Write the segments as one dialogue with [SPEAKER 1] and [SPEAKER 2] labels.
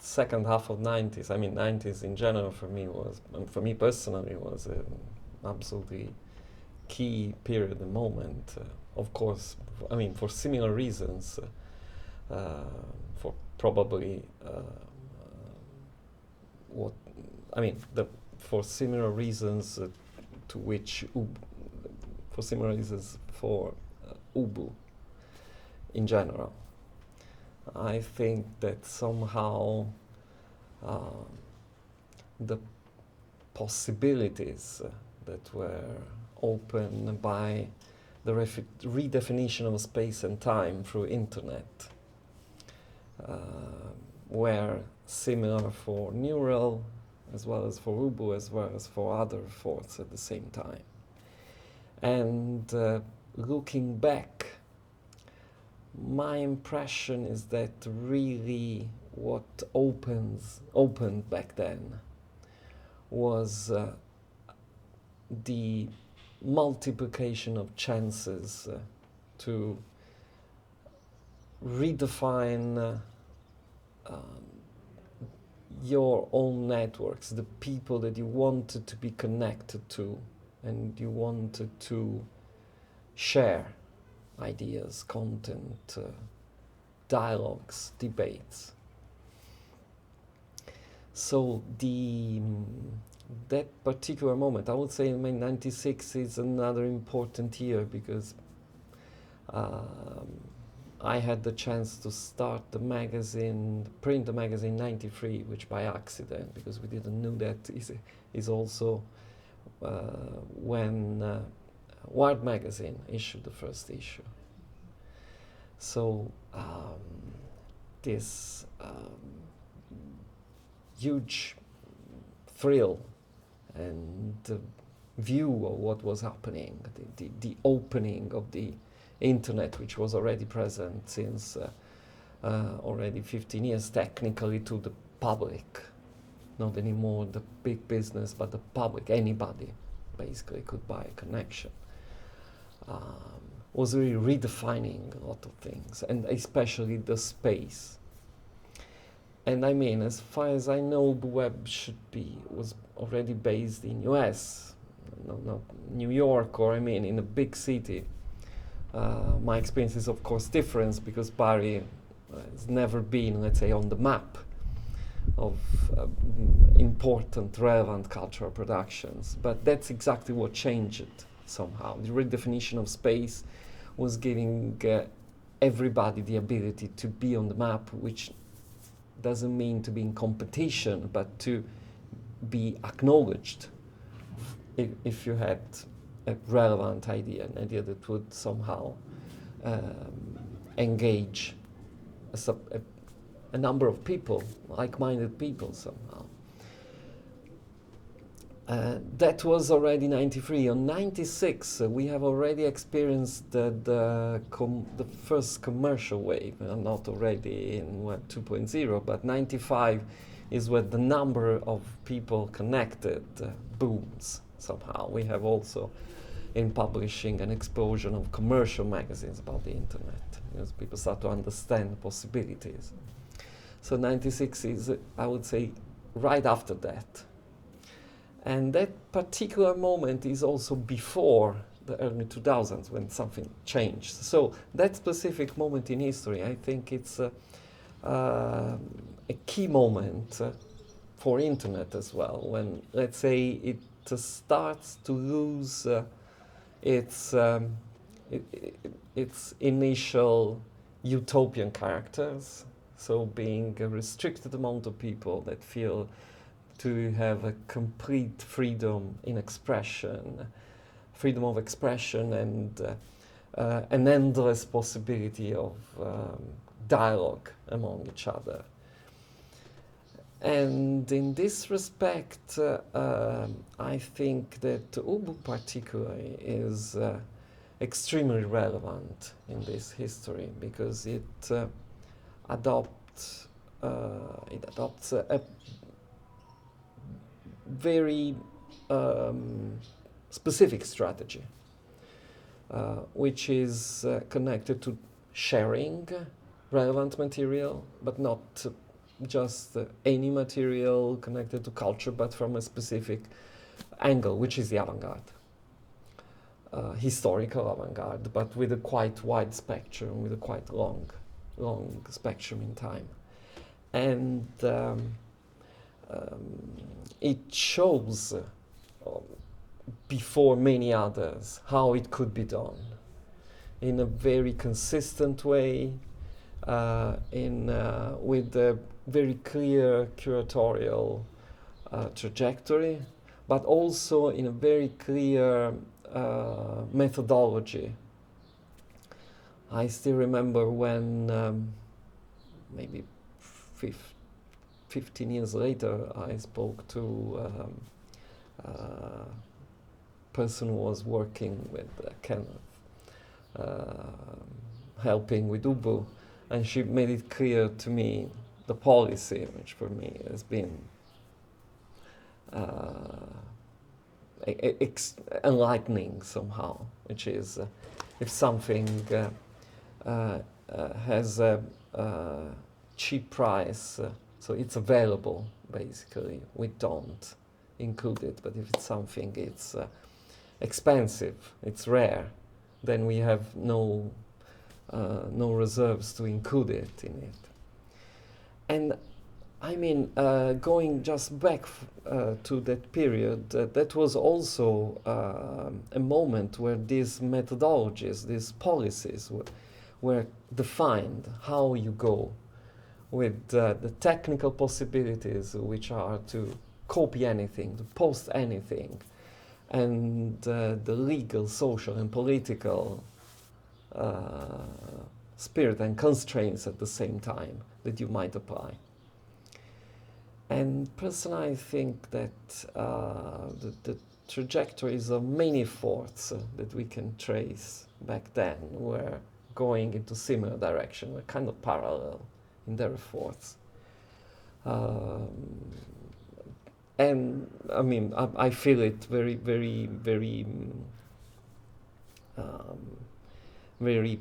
[SPEAKER 1] second half of 90s, I mean 90s in general for me was, for me personally, was an absolutely key period and moment. Of course, I mean for similar reasons, for probably what I mean the for similar reasons to which for similar reasons for Ubu in general. I think that somehow the possibilities that were opened by the redefinition of space and time through internet were similar for Neural as well as for Ubu as well as for other thoughts at the same time. And looking back, my impression is that really what opened back then was the multiplication of chances to redefine your own networks, the people that you wanted to be connected to and you wanted to share ideas, content, dialogues, debates. So that particular moment, I would say, 96 is another important year because I had the chance to start the magazine, print the magazine 93, which by accident, because we didn't know that, is also when Wired magazine issued the first issue. So this huge thrill and view of what was happening, the opening of the internet, which was already present since already 15 years technically, to the public, not anymore the big business, but the public, anybody basically could buy a connection. Was really redefining a lot of things, and especially the space. And I mean, as far as I know, the web was already based in US, not New York, or I mean in a big city. My experience is of course different because Bari has never been, let's say, on the map of important, relevant cultural productions. But that's exactly what changed it somehow. The redefinition of space was giving everybody the ability to be on the map, which doesn't mean to be in competition, but to be acknowledged if you had a relevant idea, an idea that would somehow engage a number of people, like-minded people somehow. That was already 93. On 96, we have already experienced the first commercial wave, not already in Web 2.0, but 95 is where the number of people connected booms somehow. We have also in publishing an explosion of commercial magazines about the internet, because people start to understand the possibilities. So 96 is, I would say, right after that. And that particular moment is also before the early 2000s when something changed. So that specific moment in history, I think it's a key moment for internet as well, when, let's say, it starts to lose its initial utopian characters, so being a restricted amount of people that feel to have a complete freedom in expression, freedom of expression, and an endless possibility of dialogue among each other. And in this respect, I think that Ubu particularly is extremely relevant in this history, because it adopts a very specific strategy, which is connected to sharing relevant material, but not just any material connected to culture, but from a specific angle, which is the avant-garde. Historical avant-garde, but with a quite wide spectrum, with a quite long spectrum in time. And it shows before many others how it could be done in a very consistent way, with a very clear curatorial trajectory, but also in a very clear methodology. I still remember when maybe 15 years later I spoke to a person who was working with helping with Ubu, and she made it clear to me the policy, which for me has been enlightening somehow, which is if something has a cheap price, so it's available, basically, we don't include it. But if it's something it's expensive, it's rare, then we have no reserves to include it in it. And I mean, going just back to that period, that was also a moment where these methodologies, these policies were defined, how you go with the technical possibilities, which are to copy anything, to post anything, and the legal, social, and political spirit and constraints at the same time that you might apply. And personally, I think that the trajectories of many efforts that we can trace back then were going into similar direction, were kind of parallel in their efforts. And I mean, I feel it very, very, very, very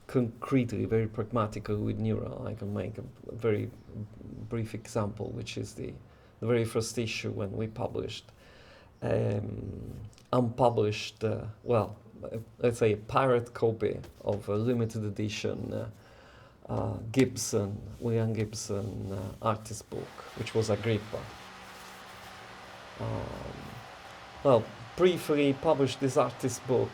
[SPEAKER 1] concretely, very pragmatically with Neural. I can make a very brief example, which is the very first issue when we published unpublished, let's say a pirate copy of a limited edition William Gibson artist book, which was Agrippa. Briefly published this artist book,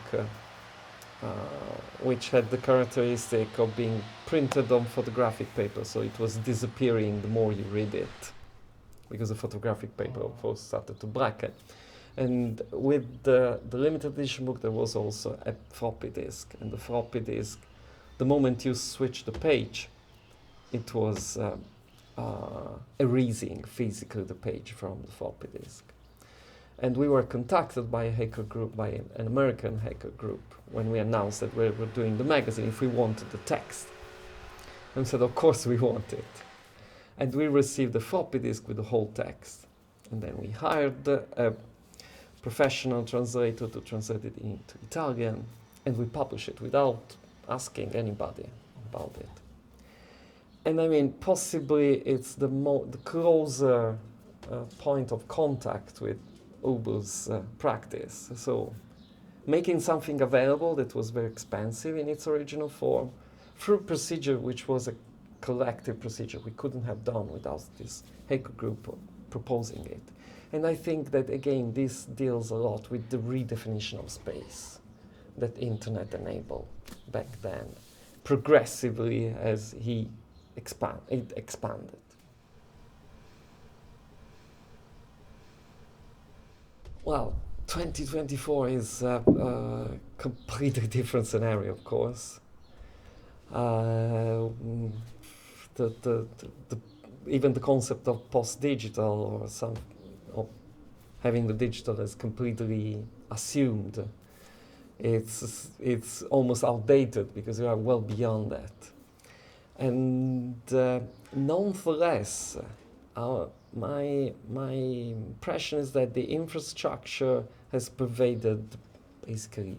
[SPEAKER 1] which had the characteristic of being printed on photographic paper, so it was disappearing the more you read it, because the photographic paper, of course, started to blacken. And with the limited edition book, there was also a floppy disk, and the floppy disk, the moment you switch the page, it was erasing physically the page from the floppy disk. And we were contacted by a hacker group, by an American hacker group, when we announced that we were doing the magazine, if we wanted the text. And said, of course we want it. And we received the floppy disk with the whole text. And then we hired a professional translator to translate it into Italian, and we published it without asking anybody about it. And I mean, possibly it's the closer point of contact with Ubu's practice. So making something available that was very expensive in its original form through a procedure which was a collective procedure we couldn't have done without this hacker group proposing it. And I think that, again, this deals a lot with the redefinition of space that internet enabled back then, progressively as it expanded. Well, 2024 is a completely different scenario, of course. Even the concept of post-digital or having the digital as completely assumed, it's almost outdated because we are well beyond that. And nonetheless, my impression is that the infrastructure has pervaded basically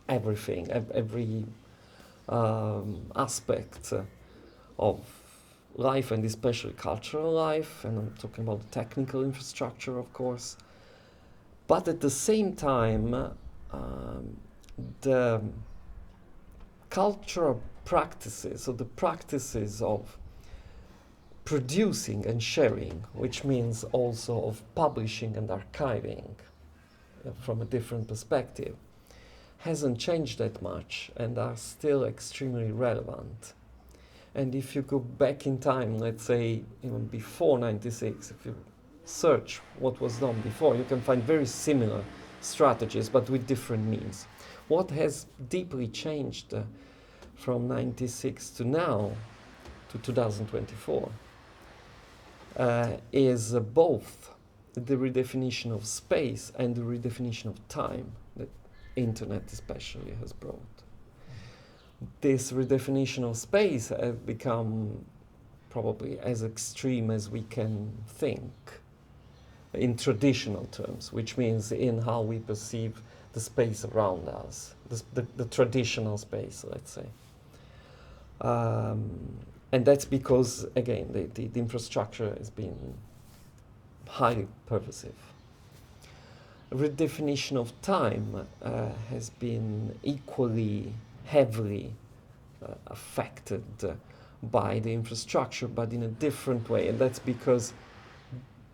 [SPEAKER 1] everything, every aspect of life, and especially cultural life, and I'm talking about the technical infrastructure, of course. But at the same time, the cultural practices, so the practices of producing and sharing, which means also of publishing and archiving from a different perspective, hasn't changed that much and are still extremely relevant. And if you go back in time, let's say even before 96, if you search what was done before, you can find very similar strategies, but with different means. What has deeply changed from 96 to now, to 2024, is both the redefinition of space and the redefinition of time that internet especially has brought. This redefinition of space has become probably as extreme as we can think in traditional terms, which means in how we perceive the space around us, the traditional space, let's say. And that's because, again, the infrastructure has been highly pervasive. Redefinition of time has been equally heavily affected by the infrastructure, but in a different way. And that's because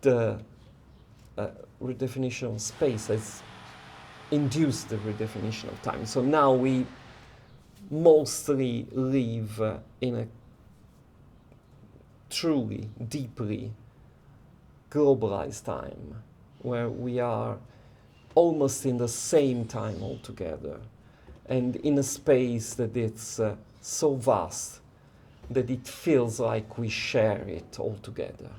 [SPEAKER 1] the redefinition of space has induced the redefinition of time. So now we mostly live in a truly, deeply globalized time, where we are almost in the same time altogether, and in a space that it's so vast that it feels like we share it all together.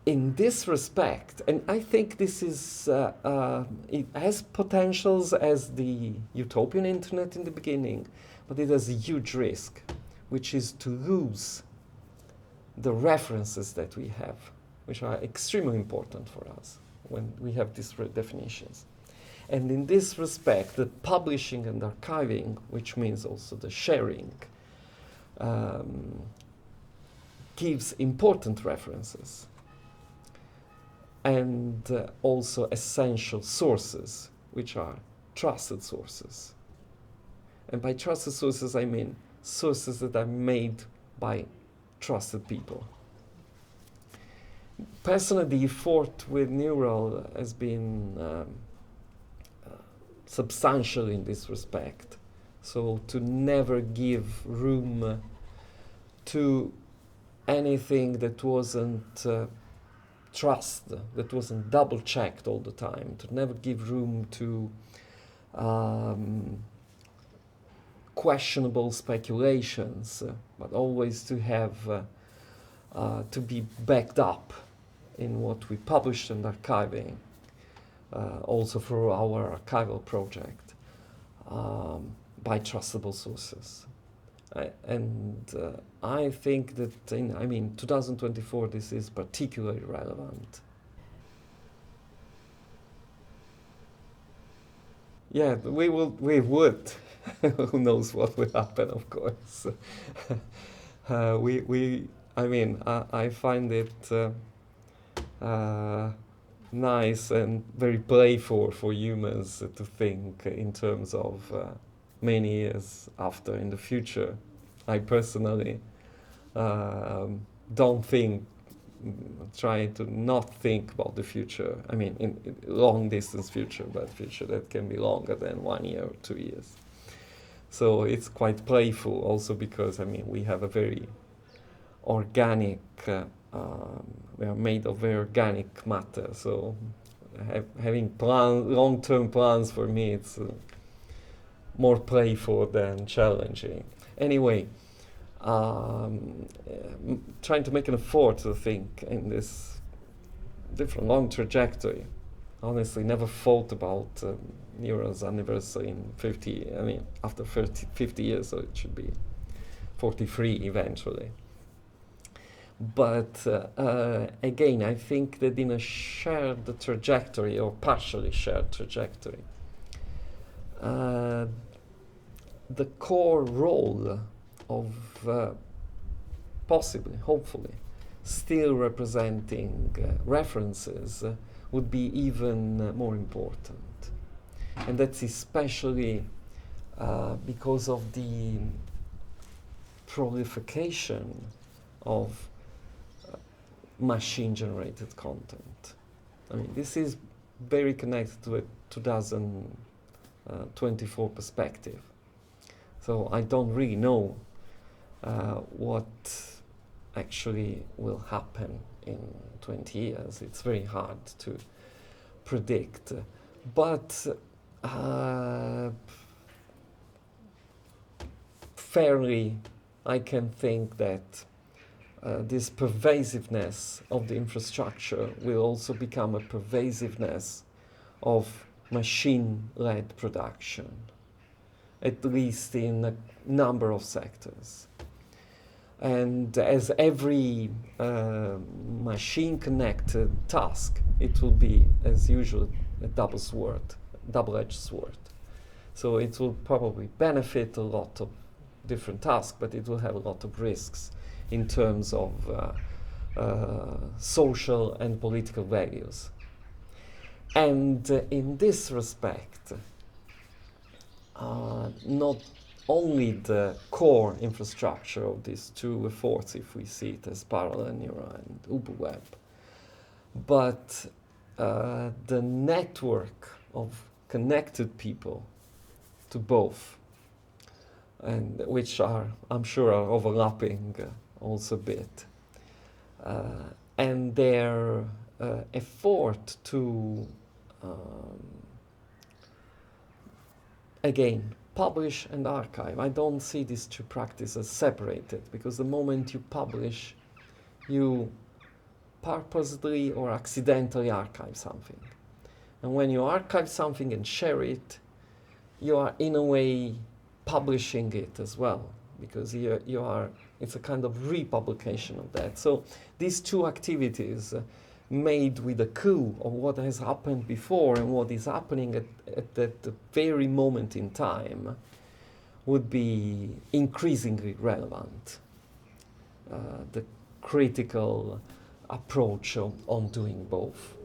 [SPEAKER 1] In this respect, and I think this is, it has potentials as the utopian internet in the beginning, but it has a huge risk, which is to lose the references that we have, which are extremely important for us when we have these definitions. And in this respect, the publishing and archiving, which means also the sharing, gives important references and also essential sources, which are trusted sources. And by trusted sources, I mean sources that are made by trusted people. Personally, the effort with Neural has been substantial in this respect. So to never give room to anything that wasn't trust, that wasn't double-checked all the time, to never give room to questionable speculations, but always to have to be backed up in what we published and archiving, also for our archival project, by trustable sources. I think that in 2024 this is particularly relevant. Yeah, we would. Who knows what will happen, of course. I find it nice and very playful for humans to think in terms of many years after, in the future. I personally don't think, try to not think about the future. In long distance future, but future that can be longer than 1 year or 2 years. So it's quite playful also because, we have a very organic, we are made of very organic matter. So having long-term plans for me, it's more playful than challenging. Anyway, trying to make an effort to think in this different long trajectory. Honestly, never thought about Neural's anniversary in 50, after 50 years, so it should be 43 eventually. But again, I think that in a shared trajectory, or partially shared trajectory, the core role of possibly, hopefully, still representing references would be even more important. And that's especially because of the proliferation of machine-generated content. I mean, this is very connected to a 2024 perspective. So I don't really know what actually will happen in 20 years. It's very hard to predict. But fairly, I can think that this pervasiveness of the infrastructure will also become a pervasiveness of machine-led production, at least in a number of sectors. And as every machine-connected task, it will be, as usual, a double-edged sword. So it will probably benefit a lot of different tasks, but it will have a lot of risks in terms of social and political values. And in this respect, not only the core infrastructure of these two efforts, if we see it as parallel neural and UberWeb, but the network of connected people to both, and which are, I'm sure, are overlapping also a bit, and their effort to again publish and archive. I don't see these two practices separated, because the moment you publish, you purposely or accidentally archive something. And when you archive something and share it, you are in a way publishing it as well, because you are, it's a kind of republication of that. So these two activities made with a coup of what has happened before and what is happening at that very moment in time would be increasingly relevant. The critical approach on doing both.